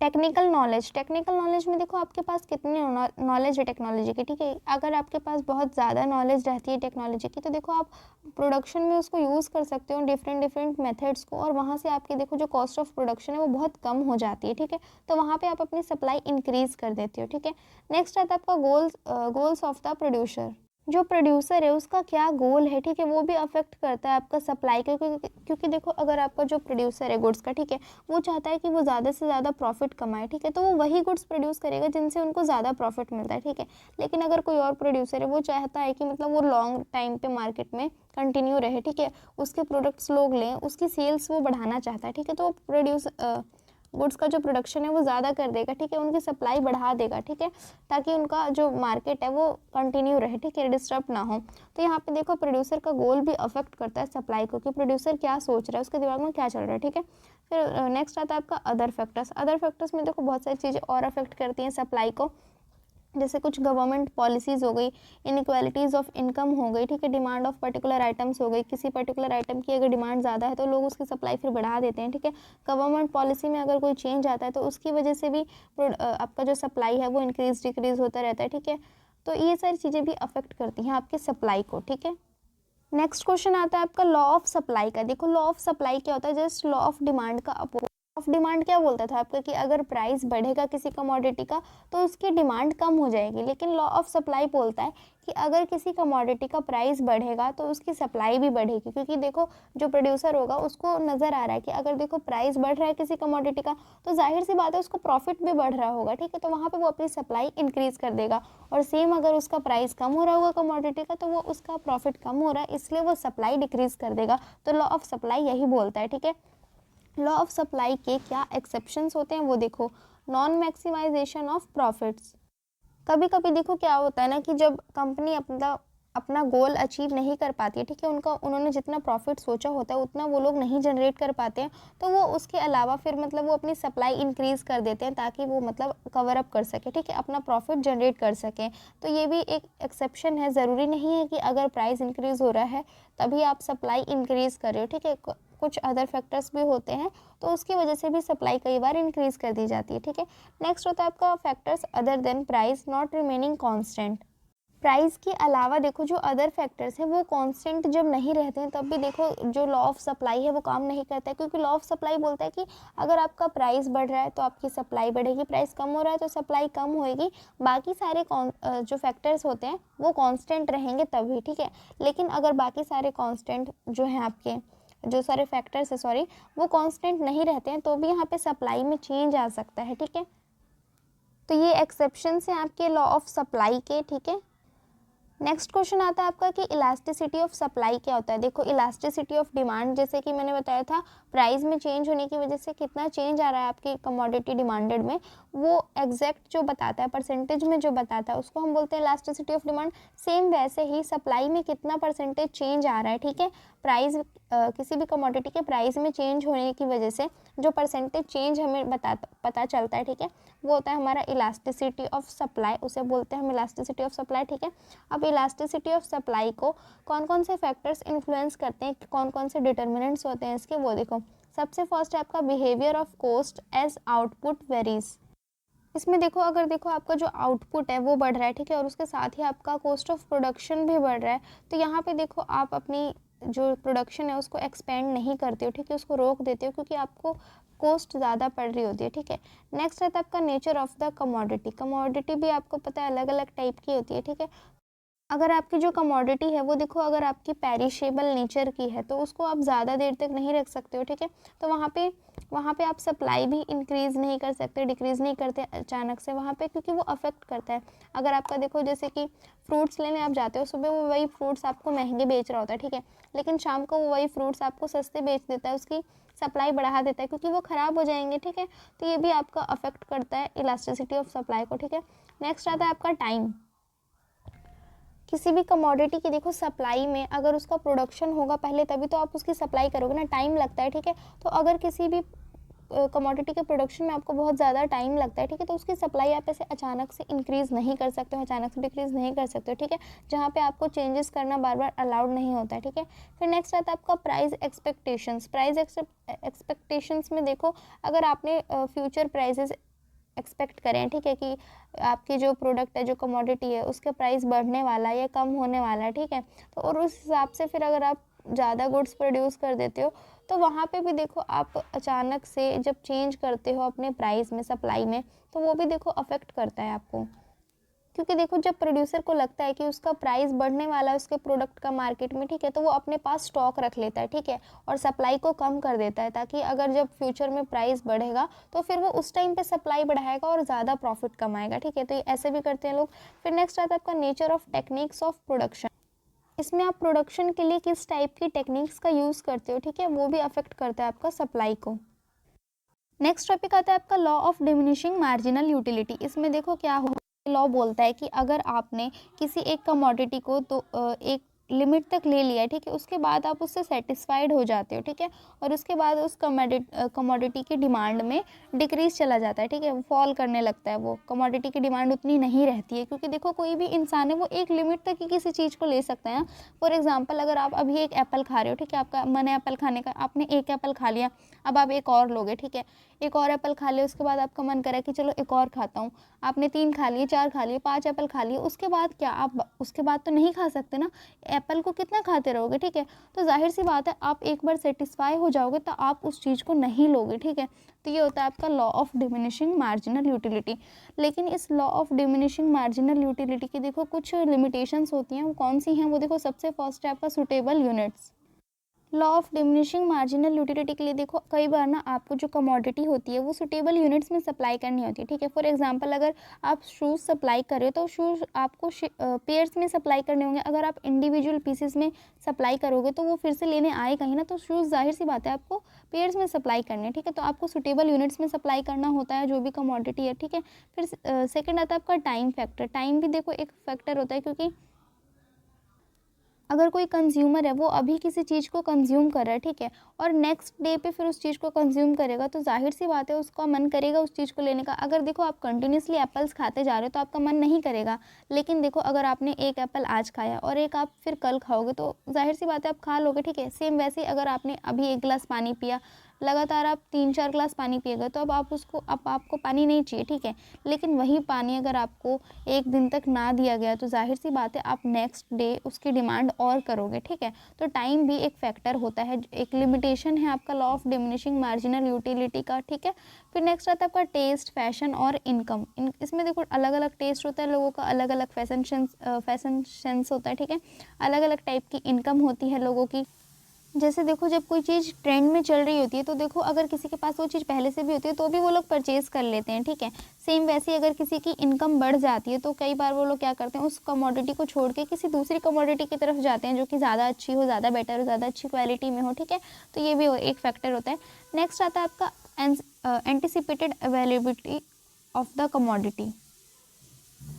Technical knowledge. टेक्निकल नॉलेज में देखो आपके पास कितनी नॉलेज है टेक्नोलॉजी की, ठीक है, अगर आपके पास बहुत ज़्यादा नॉलेज रहती है टेक्नोलॉजी की, तो देखो आप प्रोडक्शन में उसको यूज़ कर सकते हो डिफरेंट मेथड्स को, और वहाँ से आपकी देखो जो कॉस्ट ऑफ प्रोडक्शन है वो बहुत कम हो जाती है, ठीक है, तो वहाँ पे आप अपनी सप्लाई इंक्रीज़ कर देते हो, ठीक है। नेक्स्ट आता है आपका गोल्स ऑफ द प्रोड्यूसर। जो प्रोड्यूसर है उसका क्या गोल है, ठीक है, वो भी अफेक्ट करता है आपका सप्लाई, क्योंकि देखो अगर आपका जो प्रोड्यूसर है गुड्स का, ठीक है, वो चाहता है कि वो ज़्यादा से ज़्यादा प्रॉफिट कमाए, ठीक है, तो वो वही गुड्स प्रोड्यूस करेगा जिनसे उनको ज़्यादा प्रॉफिट मिलता है, ठीक है। लेकिन अगर कोई और प्रोड्यूसर है वो चाहता है कि मतलब वो लॉन्ग टाइम पे मार्केट में कंटिन्यू रहे, ठीक है, उसके प्रोडक्ट्स लोग लें, उसकी सेल्स वो बढ़ाना चाहता है, ठीक है, तो गुड्स का जो प्रोडक्शन है वो ज़्यादा कर देगा, ठीक है, उनकी सप्लाई बढ़ा देगा, ठीक है, ताकि उनका जो मार्केट है वो कंटिन्यू रहे, ठीक है, डिस्टर्ब ना हो। तो यहाँ पे देखो प्रोड्यूसर का गोल भी अफेक्ट करता है सप्लाई को, कि प्रोड्यूसर क्या सोच रहा है, उसके दिमाग में क्या चल रहा है, ठीक है। फिर नेक्स्ट आता है आपका अदर फैक्टर्स। अदर फैक्टर्स में देखो बहुत सारी चीज़ें और अफेक्ट करती हैं सप्लाई को, जैसे कुछ गवर्नमेंट पॉलिसीज़ हो गई, इनइक्वालिटीज़ ऑफ इनकम हो गई, ठीक है, डिमांड ऑफ पर्टिकुलर आइटम्स हो गई, किसी पर्टिकुलर आइटम की अगर डिमांड ज़्यादा है तो लोग उसकी सप्लाई फिर बढ़ा देते हैं, ठीक है। गवर्नमेंट पॉलिसी में अगर कोई चेंज आता है तो उसकी वजह से भी आपका जो सप्लाई है वो इंक्रीज़ डिक्रीज़ होता रहता है, ठीक है, तो ये सारी चीज़ें भी अफेक्ट करती हैं आपके सप्लाई को, ठीक है। नेक्स्ट क्वेश्चन आता है आपका लॉ ऑफ सप्लाई का। देखो लॉ ऑफ सप्लाई क्या होता है, जस्ट लॉ ऑफ डिमांड का अपोजिट। ऑफ डिमांड क्या बोलता था आपका, कि अगर प्राइस बढ़ेगा किसी कमोडिटी का तो उसकी डिमांड कम हो जाएगी, लेकिन लॉ ऑफ सप्लाई बोलता है कि अगर किसी कमोडिटी का प्राइस बढ़ेगा तो उसकी सप्लाई भी बढ़ेगी, क्योंकि देखो जो प्रोड्यूसर होगा उसको नज़र आ रहा है कि अगर देखो प्राइस बढ़ रहा है किसी कमोडिटी का तो जाहिर सी बात है उसको प्रॉफिट भी बढ़ रहा होगा, ठीक है, तो वहाँ पे वो अपनी सप्लाई इंक्रीज़ कर देगा, और सेम अगर उसका प्राइस कम हो रहा होगा कमोडिटी का तो वो उसका प्रॉफिट कम हो रहा है इसलिए वो सप्लाई डिक्रीज़ कर देगा। तो लॉ ऑफ सप्लाई यही बोलता है, ठीक है। लॉ ऑफ सप्लाई के क्या एक्सेप्शंस होते हैं वो देखो। Non maximization of profits. कभी कभी देखो क्या होता है ना कि जब कंपनी अपना अपना गोल अचीव नहीं कर पाती है, ठीक है, उन्होंने जितना प्रॉफिट सोचा होता है उतना वो लोग नहीं जनरेट कर पाते हैं, तो वो उसके अलावा फिर मतलब वो अपनी सप्लाई इंक्रीज़ कर देते हैं ताकि वो मतलब कवर अप कर सके, ठीक है, अपना प्रॉफिट जनरेट कर सकें। तो ये भी एक एक्सेप्शन है, ज़रूरी नहीं है कि अगर प्राइस इंक्रीज़ हो रहा है तभी आप सप्लाई इंक्रीज़ कर रहे हो, ठीक है, कुछ अदर फैक्टर्स भी होते हैं तो उसकी वजह से भी सप्लाई कई बार इंक्रीज़ कर दी जाती है, ठीक है। नेक्स्ट होता है आपका factors other than price not remaining constant. Price के अलावा देखो जो अदर फैक्टर्स हैं वो कांस्टेंट जब नहीं रहते हैं तब भी देखो जो लॉ ऑफ सप्लाई है वो काम नहीं करता है, क्योंकि लॉ ऑफ सप्लाई बोलता है कि अगर आपका प्राइस बढ़ रहा है तो आपकी सप्लाई बढ़ेगी, प्राइस कम हो रहा है तो सप्लाई कम होएगी। बाकी सारे जो फैक्टर्स होते हैं वो कांस्टेंट रहेंगे तभी, ठीक है। लेकिन अगर बाकी सारे कांस्टेंट जो हैं आपके जो सारे फैक्टर्स है सॉरी वो कांस्टेंट नहीं रहते हैं तो भी यहाँ पे सप्लाई में चेंज आ सकता है, ठीक है। तो ये एक्सेप्शंस हैं आपके लॉ ऑफ सप्लाई के, ठीक है। नेक्स्ट क्वेश्चन आता है आपका कि इलास्टिसिटी ऑफ सप्लाई क्या होता है। देखो इलास्टिसिटी ऑफ डिमांड, जैसे कि मैंने बताया था प्राइस में चेंज होने की वजह से कितना चेंज आ रहा है आपकी कमोडिटी डिमांडेड में, वो एग्जैक्ट जो बताता है परसेंटेज में जो बताता है उसको हम बोलते हैं इलास्टिसिटी ऑफ डिमांड। सेम वैसे ही सप्लाई में कितना परसेंटेज चेंज आ रहा है, ठीक है। प्राइस किसी भी कमोडिटी के प्राइस में चेंज होने की वजह से जो परसेंटेज चेंज हमें पता चलता है, ठीक है, वो होता है हमारा इलास्टिसिटी ऑफ सप्लाई, उसे बोलते हैं हम इलास्टिसिटी ऑफ सप्लाई, ठीक है। अब इलास्टिसिटी ऑफ सप्लाई को कौन कौन से फैक्टर्स इन्फ्लुएंस करते हैं, कौन कौन से डिटर्मिनेंट्स होते हैं इसके, वो देखो। सबसे फर्स्ट है आपका behaviour of cost as output varies. इसमें देखो अगर देखो आपका जो आउटपुट है वो बढ़ रहा है, ठीक है, और उसके साथ ही आपका कॉस्ट ऑफ प्रोडक्शन भी बढ़ रहा है, तो यहाँ पे देखो आप अपनी जो प्रोडक्शन है उसको एक्सपेंड नहीं करते हो, ठीक है, उसको रोक देते हो क्योंकि आपको कॉस्ट ज़्यादा पड़ रही होती है, ठीक है। नेक्स्ट रहता है आपका nature of the commodity. Commodity भी आपको पता है अलग अलग टाइप की होती है, ठीक है। अगर आपकी जो कमोडिटी है वो देखो अगर आपकी पेरिशेबल नेचर की है तो उसको आप ज़्यादा देर तक नहीं रख सकते हो, ठीक है। तो वहाँ पे आप सप्लाई भी इंक्रीज़ नहीं कर सकते, डिक्रीज़ नहीं करते अचानक से वहाँ पे, क्योंकि वो अफेक्ट करता है। अगर आपका देखो जैसे कि फ्रूट्स लेने आप जाते हो, सुबह वो वही फ्रूट्स आपको महंगे बेच रहा होता है, ठीक है, लेकिन शाम को वो वही फ्रूट्स आपको सस्ते बेच देता है, उसकी सप्लाई बढ़ा देता है क्योंकि वो ख़राब हो जाएंगे, ठीक है। तो ये भी आपका अफेक्ट करता है इलास्टिसिटी ऑफ सप्लाई को, ठीक है। नेक्स्ट आता है आपका टाइम। किसी भी कमोडिटी की देखो सप्लाई में अगर उसका प्रोडक्शन होगा पहले तभी तो आप उसकी सप्लाई करोगे ना, टाइम लगता है, ठीक है। तो अगर किसी भी कमोडिटी के प्रोडक्शन में आपको बहुत ज़्यादा टाइम लगता है, ठीक है, तो उसकी सप्लाई आप ऐसे अचानक से इंक्रीज़ नहीं कर सकते हो, अचानक से डिक्रीज़ नहीं कर सकते हो, ठीक है, जहाँ पे आपको चेंजेस करना बार बार अलाउड नहीं होता है, ठीक है। फिर नेक्स्ट आता है आपका प्राइस एक्सपेक्टेशंस। प्राइस एक्सपेक्टेशंस में देखो अगर आपने फ्यूचर प्राइजेस एक्सपेक्ट करें, ठीक है, कि आपकी जो प्रोडक्ट है जो कमोडिटी है उसका प्राइस बढ़ने वाला है या कम होने वाला है, ठीक है, तो और उस हिसाब से फिर अगर आप ज़्यादा गुड्स प्रोड्यूस कर देते हो तो वहाँ पे भी देखो आप अचानक से जब चेंज करते हो अपने प्राइस में सप्लाई में तो वो भी देखो अफेक्ट करता है आपको, क्योंकि देखो जब प्रोड्यूसर को लगता है कि उसका प्राइस बढ़ने वाला है उसके प्रोडक्ट का मार्केट में, ठीक है, तो वो अपने पास स्टॉक रख लेता है, ठीक है, और सप्लाई को कम कर देता है ताकि अगर जब फ्यूचर में प्राइस बढ़ेगा तो फिर वो उस टाइम पे सप्लाई बढ़ाएगा और ज़्यादा प्रॉफिट कमाएगा, ठीक है। तो ये ऐसे भी करते हैं लोग। फिर नेक्स्ट आता है आपका nature of techniques of production. इसमें आप प्रोडक्शन के लिए किस टाइप की टेक्निक्स का यूज़ करते हो, ठीक है, वो भी अफेक्ट करता है आपका सप्लाई को। नेक्स्ट टॉपिक आता है आपका law of diminishing marginal utility. इसमें देखो क्या हो, लॉ बोलता है कि अगर आपने किसी एक कमोडिटी को तो एक लिमिट तक ले लिया है, ठीक है, उसके बाद आप उससे सेटिस्फाइड हो जाते हो, ठीक है, और उसके बाद उस कमोडिटी की डिमांड में डिक्रीज चला जाता है, ठीक है, फॉल करने लगता है, वो कमोडिटी की डिमांड उतनी नहीं रहती है, क्योंकि देखो कोई भी इंसान है वो एक लिमिट तक ही किसी चीज़ को ले सकता है ना। फॉर एग्जाम्पल अगर आप अभी एक एप्पल खा रहे हो, ठीक है, आपका मन है एप्पल खाने का, आपने एक एप्पल खा लिया, अब आप एक और लोगे, ठीक है, एक और एप्पल खा लिया, उसके बाद आपका मन करे कि चलो एक और खाता हूँ, आपने 3 खा लिए, 4 खा लिए, 5 एप्पल खा लिए, उसके बाद क्या आप उसके बाद तो नहीं खा सकते ना, एप्पल को कितना खाते रहोगे, ठीक है। तो जाहिर सी बात है आप एक बार सेटिस्फाई हो जाओगे तो आप उस चीज़ को नहीं लोगे, ठीक है। तो ये होता है आपका law of diminishing marginal utility. लेकिन इस law of diminishing marginal utility की देखो कुछ लिमिटेशंस होती हैं, वो कौन सी हैं, वो देखो सबसे फर्स्ट है आपका suitable units. Law of diminishing marginal utility के लिए देखो कई बार ना आपको जो कमोडिटी होती है वो सुटेबल यूनिट्स में सप्लाई करनी होती है, ठीक है। फॉर एग्जांपल अगर आप शूज़ सप्लाई कर रहे हो तो शूज़ आपको पेयर्स में सप्लाई करने होंगे, अगर आप इंडिविजुअल पीसेस में सप्लाई करोगे तो वो फिर से लेने आए कहीं ना, तो शूज़ जाहिर सी बात है आपको पेयर्स में सप्लाई करने, ठीक है, तो आपको सुटेबल यूनिट्स में सप्लाई करना होता है जो भी कमोडिटी है, ठीक है। फिर सेकेंड आता है आपका टाइम फैक्टर। टाइम भी देखो एक फैक्टर होता है, क्योंकि अगर कोई कंज्यूमर है वो अभी किसी चीज़ को कंज्यूम कर रहा है, ठीक है, और नेक्स्ट डे पे फिर उस चीज़ को कंज्यूम करेगा तो जाहिर सी बात है उसका मन करेगा उस चीज़ को लेने का। अगर देखो आप कंटिन्यूसली एप्पल्स खाते जा रहे हो तो आपका मन नहीं करेगा, लेकिन देखो अगर आपने एक एप्पल आज खाया और एक आप फिर कल खाओगे तो जाहिर सी बात है आप खा लोगे, ठीक है। सेम वैसे ही अगर आपने अभी एक गिलास पानी पिया, लगातार आप 3-4 ग्लास पानी पिएगा तो अब आपको पानी नहीं चाहिए, ठीक है। लेकिन वही पानी अगर आपको 1 दिन तक ना दिया गया तो ज़ाहिर सी बात है आप नेक्स्ट डे उसकी डिमांड और करोगे, ठीक है। तो टाइम भी एक फैक्टर होता है, एक लिमिटेशन है आपका law of diminishing marginal utility का, ठीक है। फिर नेक्स्ट आता है आपका टेस्ट, फैशन और इनकम। इसमें देखो अलग अलग टेस्ट होता है लोगों का, अलग अलग फैशन सेंस होता है, ठीक है। अलग अलग टाइप की इनकम होती है लोगों की। जैसे देखो जब कोई चीज़ ट्रेंड में चल रही होती है तो देखो अगर किसी के पास वो चीज़ पहले से भी होती है तो भी वो लोग परचेज़ कर लेते हैं, ठीक है। सेम वैसे ही अगर किसी की इनकम बढ़ जाती है तो कई बार वो लोग क्या करते हैं, उस कमोडिटी को छोड़ के किसी दूसरी कमोडिटी की तरफ जाते हैं जो कि ज़्यादा अच्छी हो, ज़्यादा बेटर हो, ज़्यादा अच्छी क्वालिटी में हो, ठीक है। तो ये भी एक फैक्टर होता है। नेक्स्ट आता है आपका anticipated availability of the commodity.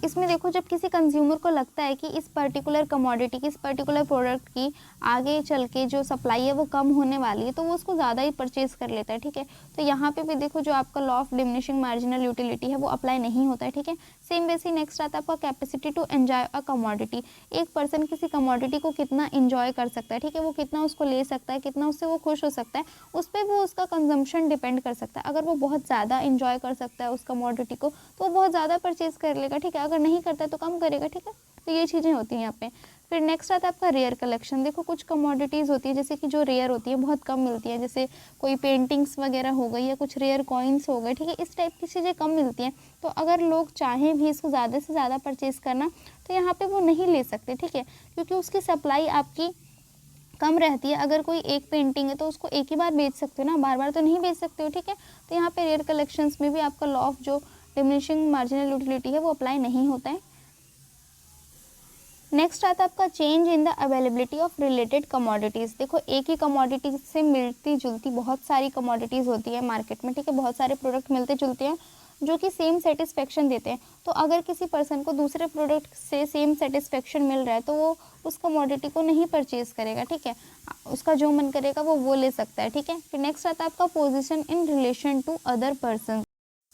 इसमें देखो जब किसी कंज्यूमर को लगता है कि इस पर्टिकुलर कमोडिटी की, इस पर्टिकुलर प्रोडक्ट की आगे चल के जो सप्लाई है वो कम होने वाली है तो वो उसको ज़्यादा ही परचेज कर लेता है, ठीक है। तो यहाँ पे भी देखो जो आपका law of diminishing marginal utility है वो अप्लाई नहीं होता है, ठीक है। सेम वैसे नेक्स्ट आता है आपका capacity to enjoy a commodity. एक पर्सन किसी कमोडिटी को कितना इंजॉय कर सकता है, ठीक है, वो कितना उसको ले सकता है, कितना उससे वो खुश हो सकता है, उस पर वो उसका कंजम्पशन डिपेंड कर सकता है। अगर वो बहुत ज़्यादा इंजॉय कर सकता है उस कमोडिटी को तो वो बहुत ज़्यादा परचेज कर लेगा, ठीक है। अगर नहीं करता है तो कम करेगा, ठीक है। तो ये चीज़ें होती हैं यहाँ पे। फिर नेक्स्ट आता है आपका रेयर कलेक्शन। देखो कुछ कमोडिटीज़ होती है जैसे कि जो रेयर होती है, बहुत कम मिलती है, जैसे कोई पेंटिंग्स वगैरह हो गई या कुछ रेयर कॉइन्स हो गए, ठीक है। इस टाइप की चीज़ें कम मिलती हैं तो अगर लोग चाहें भी इसको ज़्यादा से ज़्यादा परचेज़ करना तो यहाँ पर वो नहीं ले सकते, ठीक है, क्योंकि उसकी सप्लाई आपकी कम रहती है। अगर कोई एक पेंटिंग है तो उसको एक ही बार बेच सकते हो ना, बार बार तो नहीं बेच सकते हो, ठीक है। तो यहाँ पे रेयर कलेक्शंस में भी आपका लॉ ऑफ जो डिमिनिशिंग मार्जिनल यूटिलिटी है वो अप्लाई नहीं होता है। नेक्स्ट आता है आपका change in the availability of related commodities. देखो एक ही कमोडिटी से मिलती जुलती बहुत सारी कमोडिटीज़ होती है मार्केट में, ठीक है। बहुत सारे प्रोडक्ट मिलते जुलते हैं जो कि सेम सेटिस्फेक्शन देते हैं। तो अगर किसी पर्सन को दूसरे प्रोडक्ट से सेम सेटिस्फेक्शन मिल रहा है तो वो उस कमोडिटी को नहीं परचेज़ करेगा, ठीक है। उसका जो मन करेगा वो ले सकता है, ठीक है। फिर नेक्स्ट आता है आपका position in relation to other person.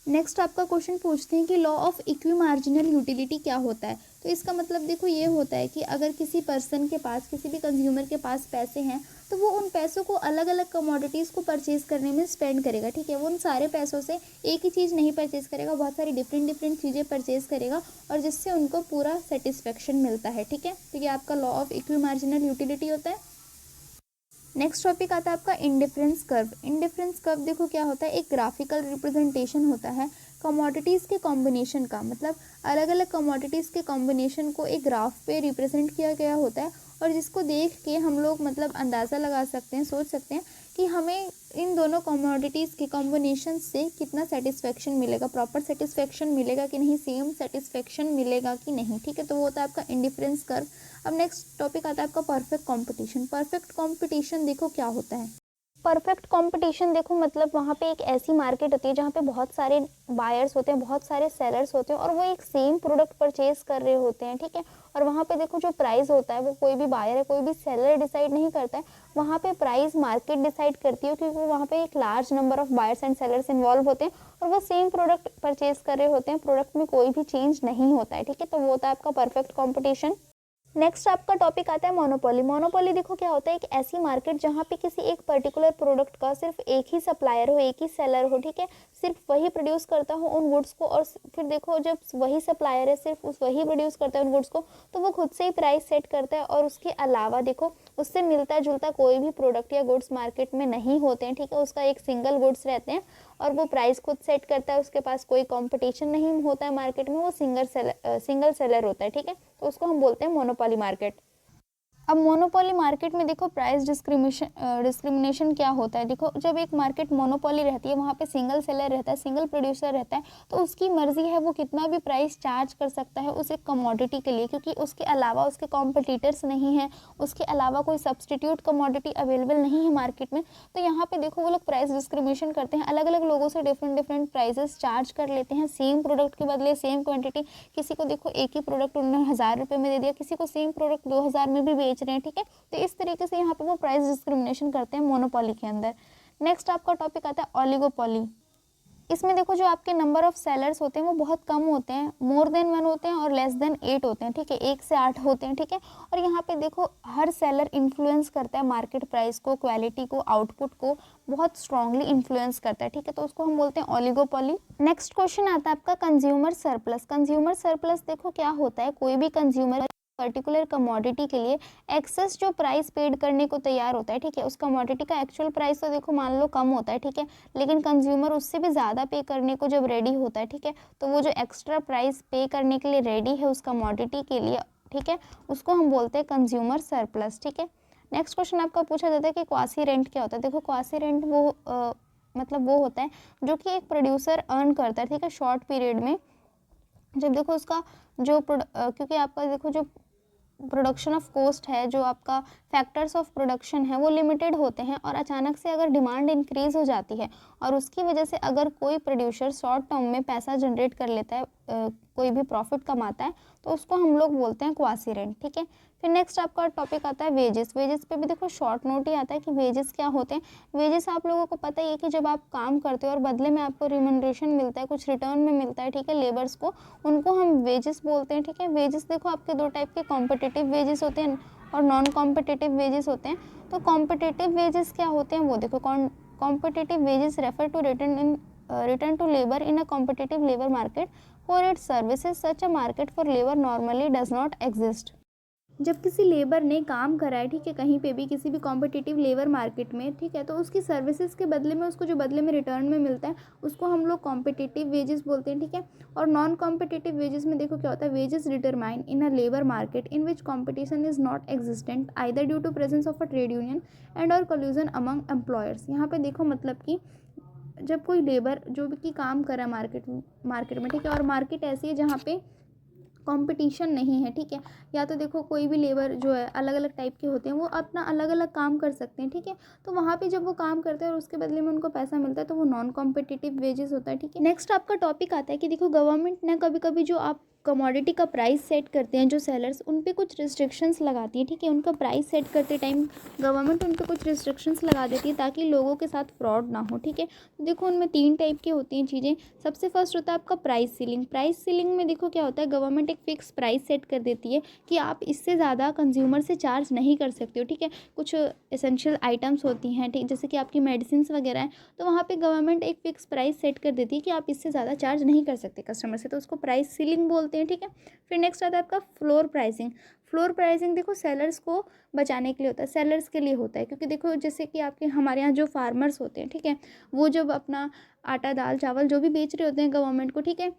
Next आपका क्वेश्चन पूछते हैं कि law of equi marginal utility क्या होता है। तो इसका मतलब देखो ये होता है कि अगर किसी पर्सन के पास, किसी भी कंज्यूमर के पास पैसे हैं तो वो उन पैसों को अलग अलग कमोडिटीज़ को परचेज़ करने में स्पेंड करेगा, ठीक है। वो उन सारे पैसों से एक ही चीज़ नहीं परचेज़ करेगा, बहुत सारी डिफरेंट चीज़ें परचेज़ करेगा और जिससे उनको पूरा सेटिस्फेक्शन मिलता है, ठीक है। तो ये आपका law of equi marginal utility होता है। नेक्स्ट टॉपिक आता है आपका इंडिफरेंस कर्व। इंडिफरेंस कर्व देखो क्या होता है, एक ग्राफिकल रिप्रेजेंटेशन होता है कमोडिटीज़ के कॉम्बिनेशन का। मतलब अलग अलग कमोडिटीज़ के कॉम्बिनेशन को एक ग्राफ पे रिप्रेजेंट किया गया होता है और जिसको देख के हम लोग मतलब अंदाज़ा लगा सकते हैं, सोच सकते हैं कि हमें इन दोनों कमोडिटीज़ के कॉम्बिनेशन से कितना सेटिस्फेक्शन मिलेगा, प्रॉपर सेटिस्फेक्शन मिलेगा कि नहीं, सेम सेटिस्फेक्शन मिलेगा कि नहीं, ठीक है। तो वो होता है आपका इंडिफरेंस कर्व। अब नेक्स्ट टॉपिक आता है आपका परफेक्ट कंपटीशन। परफेक्ट कंपटीशन देखो क्या होता है। परफेक्ट कंपटीशन देखो मतलब वहाँ पे एक ऐसी मार्केट होती है जहाँ पे बहुत सारे बायर्स होते हैं, बहुत सारे सेलर्स होते हैं और वो एक सेम प्रोडक्ट परचेज कर रहे होते हैं, ठीक है। और वहाँ पे देखो जो प्राइस होता है वो कोई भी बायर है, कोई भी सेलर डिसाइड नहीं करता है, वहाँ पे प्राइस मार्केट डिसाइड करती है, क्योंकि वहाँ पे एक large number of buyers and sellers involve होते हैं और वो सेम प्रोडक्ट परचेज कर रहे होते हैं, प्रोडक्ट में कोई भी चेंज नहीं होता है, ठीक है। तो वो होता है आपका परफेक्ट कॉम्पिटिशन। नेक्स्ट आपका टॉपिक आता है मोनोपोली। मोनोपोली देखो क्या होता है, एक ऐसी मार्केट जहाँ पे किसी एक पर्टिकुलर प्रोडक्ट का सिर्फ एक ही सप्लायर हो, एक ही सेलर हो, ठीक है, सिर्फ वही प्रोड्यूस करता हो उन गुड्स को। और फिर देखो जब वही सप्लायर है सिर्फ वही प्रोड्यूस करता है उन गुड्स को तो वो खुद से ही प्राइस सेट करता है और उसके अलावा देखो उससे मिलता जुलता कोई भी प्रोडक्ट या गुड्स मार्केट में नहीं होते हैं, ठीक है। उसका एक सिंगल गुड्स रहते हैं और वो प्राइस खुद सेट करता है, उसके पास कोई कंपटीशन नहीं होता है मार्केट में, वो सिंगल सेलर होता है, ठीक है। तो उसको हम बोलते हैं मोनोपोली मार्केट। अब मोनोपोली मार्केट में देखो प्राइस डिस्क्रिमिनेशन क्या होता है। देखो जब एक मार्केट मोनोपोली रहती है वहाँ पे सिंगल सेलर रहता है, सिंगल प्रोड्यूसर रहता है, तो उसकी मर्जी है वो कितना भी प्राइस चार्ज कर सकता है उस एक कमोडिटी के लिए, क्योंकि उसके अलावा उसके कॉम्पिटिटर्स नहीं हैं, उसके अलावा कोई सब्सटीट्यूट कमोडिटी अवेलेबल नहीं है मार्केट में। तो यहाँ पे देखो वो लोग प्राइस डिस्क्रिमिनेशन करते हैं, अलग अलग लोगों से डिफरेंट प्राइजेस चार्ज कर लेते हैं सेम प्रोडक्ट के बदले, सेम क्वान्टिटी। किसी को देखो एक ही प्रोडक्ट उन्होंने 1000 रुपये में दे दिया, किसी को सेम प्रोडक्ट 2000 में भी बेच रहे हैं, ठीक है। तो इस तरीके से यहाँ पे वो प्राइस डिस्क्रिमिनेशन करते हैं मोनोपोली के अंदर। नेक्स्ट आपका टॉपिक आता है ओलिगोपोली। इसमें देखो जो आपके नंबर ऑफ सेलर्स होते हैं वो बहुत कम होते हैं, मोर देन 1 होते हैं और लेस देन 8 होते हैं, ठीक है, 1 से 8 होते हैं, ठीक है। और यहाँ पे देखो हर सेलर इन्फ्लुएंस करता है मार्केट प्राइस को, क्वालिटी को, आउटपुट को बहुत स्ट्रांगली इन्फ्लुएंस करता है, ठीक है, तो उसको हम बोलते हैं ओलिगोपोली। नेक्स्ट क्वेश्चन आता है आपका कंज्यूमर सरप्लस। कंज्यूमर सरप्लस देखो क्या होता है, कोई भी कंज्यूमर पर्टिकुलर कमोडिटी के लिए एक्सेस जो प्राइस पेड करने को तैयार होता है, ठीक है, उस कमोडिटी का एक्चुअल प्राइस तो देखो मान लो कम होता है, ठीक है, लेकिन कंज्यूमर उससे भी ज़्यादा पे करने को जब रेडी होता है, ठीक है, तो वो जो एक्स्ट्रा प्राइस पे करने के लिए रेडी है उस कमोडिटी के लिए, ठीक है, उसको हम बोलते हैं कंज्यूमर सरप्लस, ठीक है। नेक्स्ट क्वेश्चन आपका पूछा जाता है कि क्वासी रेंट क्या होता है। देखो क्वासी रेंट वो मतलब वो होता है जो कि एक प्रोड्यूसर अर्न करता है, ठीक है, शॉर्ट पीरियड में, जब देखो उसका जो क्योंकि आपका देखो जो प्रोडक्शन ऑफ कॉस्ट है, जो आपका फैक्टर्स ऑफ प्रोडक्शन है वो लिमिटेड होते हैं, और अचानक से अगर डिमांड इंक्रीज़ हो जाती है और उसकी वजह से अगर कोई प्रोड्यूसर शॉर्ट टर्म में पैसा जनरेट कर लेता है, कोई भी प्रॉफिट कमाता है, तो उसको हम लोग बोलते हैं क्वासी रेंट, ठीक है। फिर नेक्स्ट आपका टॉपिक आता है वेजेस। वेजेस पे भी देखो शॉर्ट नोट ही आता है कि वेजेस क्या होते हैं। वेजेस आप लोगों को पता ही है कि जब आप काम करते हो और बदले में आपको रिम्यूनरेशन मिलता है, कुछ रिटर्न में मिलता है, ठीक है, लेबर्स को, उनको हम वेजेस बोलते हैं, ठीक है। वेजेस देखो आपके दो टाइप के कॉम्पिटिटिव वेजेस होते हैं और नॉन कॉम्पिटिटिव वेजेस होते हैं। तो कॉम्पिटिटिव वेजेस क्या होते हैं वो देखो, competitive wages refer to return to labor in a competitive labor market for its services. Such a market for labor normally does not exist. जब किसी लेबर ने काम करा है, ठीक है, कहीं पे भी किसी भी कॉम्पिटिटिव लेबर मार्केट में, ठीक है, तो उसकी सर्विसेज के बदले में उसको जो बदले में रिटर्न में मिलता है उसको हम लोग कॉम्पिटिटिव वेजेस बोलते हैं, ठीक है। और नॉन कॉम्पिटिटिव वेजेस में देखो क्या होता है, wages determine in a labour market in which competition is not existent either due to presence of a trade union and और कोल्यूजन अमंग एम्प्लॉयर्स। यहाँ पे देखो मतलब कि जब कोई लेबर जो भी काम करा मार्केट में, ठीक है, और मार्केट ऐसी है जहाँ पे कंपटीशन नहीं है, ठीक है, या तो देखो कोई भी लेबर जो है अलग अलग टाइप के होते हैं, वो अपना अलग अलग काम कर सकते हैं, ठीक है, तो वहाँ पे जब वो काम करते हैं और उसके बदले में उनको पैसा मिलता है तो वो नॉन कॉम्पिटिटिव वेजेस होता है, ठीक है। नेक्स्ट आपका टॉपिक आता है कि देखो गवर्नमेंट ने कभी कभी जो आप कमोडिटी का प्राइस सेट करते हैं जो सेलर्स, उन पे कुछ रिस्ट्रिक्शंस लगाती है, ठीक है, उनका प्राइस सेट करते टाइम गवर्नमेंट उन पे कुछ रिस्ट्रिक्शंस लगा देती है ताकि लोगों के साथ फ्रॉड ना हो, ठीक है। तो देखो उनमें 3 टाइप की होती हैं चीज़ें। सबसे फर्स्ट होता है आपका प्राइस सीलिंग। प्राइस सीलिंग में देखो क्या होता है, गवर्नमेंट एक फिक्स प्राइस सेट कर देती है कि आप इससे ज़्यादा कंज्यूमर से चार्ज नहीं कर सकते हो, ठीक है। कुछ एसेंशियल आइटम्स होती हैं, ठीक, जैसे कि आपकी मेडिसिन वगैरह हैं, तो वहाँ पे गवर्नमेंट एक फिक्स प्राइस सेट कर देती है कि आप इससे ज़्यादा चार्ज नहीं कर सकते कस्टमर से, तो उसको प्राइस सीलिंग बोलते हैं, ठीक है। फिर नेक्स्ट आता है आपका फ्लोर प्राइसिंग। फ्लोर प्राइसिंग देखो सेलर्स को बचाने के लिए होता है, सेलर्स के लिए होता है, क्योंकि देखो जैसे कि आपके हमारे यहाँ जो फार्मर्स होते हैं, ठीक है, वो जब अपना आटा दाल चावल जो भी बेच रहे होते हैं गवर्नमेंट को, ठीक है,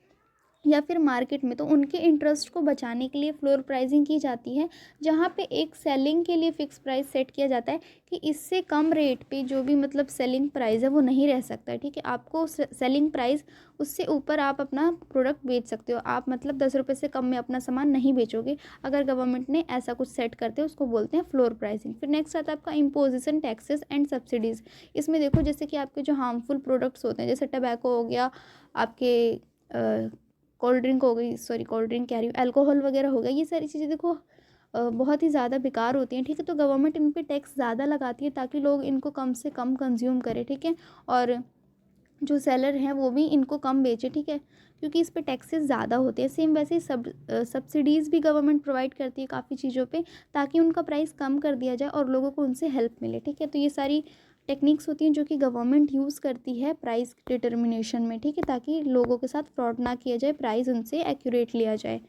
या फिर मार्केट में, तो उनके इंटरेस्ट को बचाने के लिए फ्लोर प्राइसिंग की जाती है, जहाँ पे एक सेलिंग के लिए फ़िक्स प्राइस सेट किया जाता है कि इससे कम रेट पे जो भी मतलब सेलिंग प्राइस है वो नहीं रह सकता है, ठीक है। आपको सेलिंग प्राइस उससे ऊपर आप अपना प्रोडक्ट बेच सकते हो, आप मतलब 10 रुपये से कम में अपना सामान नहीं बेचोगे अगर गवर्नमेंट ने ऐसा कुछ सेट करते हैं, उसको बोलते हैं फ्लोर प्राइसिंग। फिर नेक्स्ट आता है आपका इम्पोजिशन टैक्सेस एंड सब्सिडीज़। इसमें देखो जैसे कि आपके जो हार्मफुल प्रोडक्ट्स होते हैं जैसे टबैको हो गया, आपके कोल्ड ड्रिंक हो गई, सॉरी कोल्ड ड्रिंक कह रही हूँ, अल्कोहल वगैरह हो गया, ये सारी चीज़ें देखो बहुत ही ज़्यादा बेकार होती हैं, ठीक है, तो गवर्नमेंट इन पे टैक्स ज़्यादा लगाती है ताकि लोग इनको कम से कम कंज्यूम करें, ठीक है, और जो सेलर हैं वो भी इनको कम बेचे, ठीक है, क्योंकि इस पे टैक्सेस ज़्यादा होते हैं। सेम वैसे ही सब्सिडीज़ भी गवर्नमेंट प्रोवाइड करती है काफ़ी चीज़ों पे ताकि उनका प्राइस कम कर दिया जाए और लोगों को उनसे हेल्प मिले, ठीक है। तो ये सारी टेक्निक्स होती हैं जो कि गवर्नमेंट यूज़ करती है प्राइस डिटर्मिनेशन में, ठीक है, ताकि लोगों के साथ फ्रॉड ना किया जाए, प्राइस उनसे एक्यूरेट लिया जाए।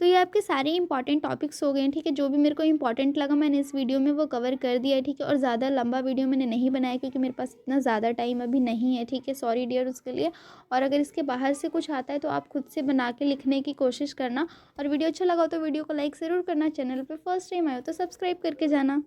तो ये आपके सारे इंपॉर्टेंट टॉपिक्स हो गए हैं, ठीक है, जो भी मेरे को इंपॉर्टेंट लगा मैंने इस वीडियो में वो कवर कर दिया है, ठीक है, और ज़्यादा लंबा वीडियो मैंने नहीं बनाया क्योंकि मेरे पास इतना ज़्यादा टाइम अभी नहीं है, ठीक है, सॉरी डियर उसके लिए। और अगर इसके बाहर से कुछ आता है तो आप खुद से बना के लिखने की कोशिश करना, और वीडियो अच्छा लगा हो तो वीडियो को लाइक ज़रूर करना, चैनल पर फर्स्ट टाइम आए हो तो सब्सक्राइब करके जाना।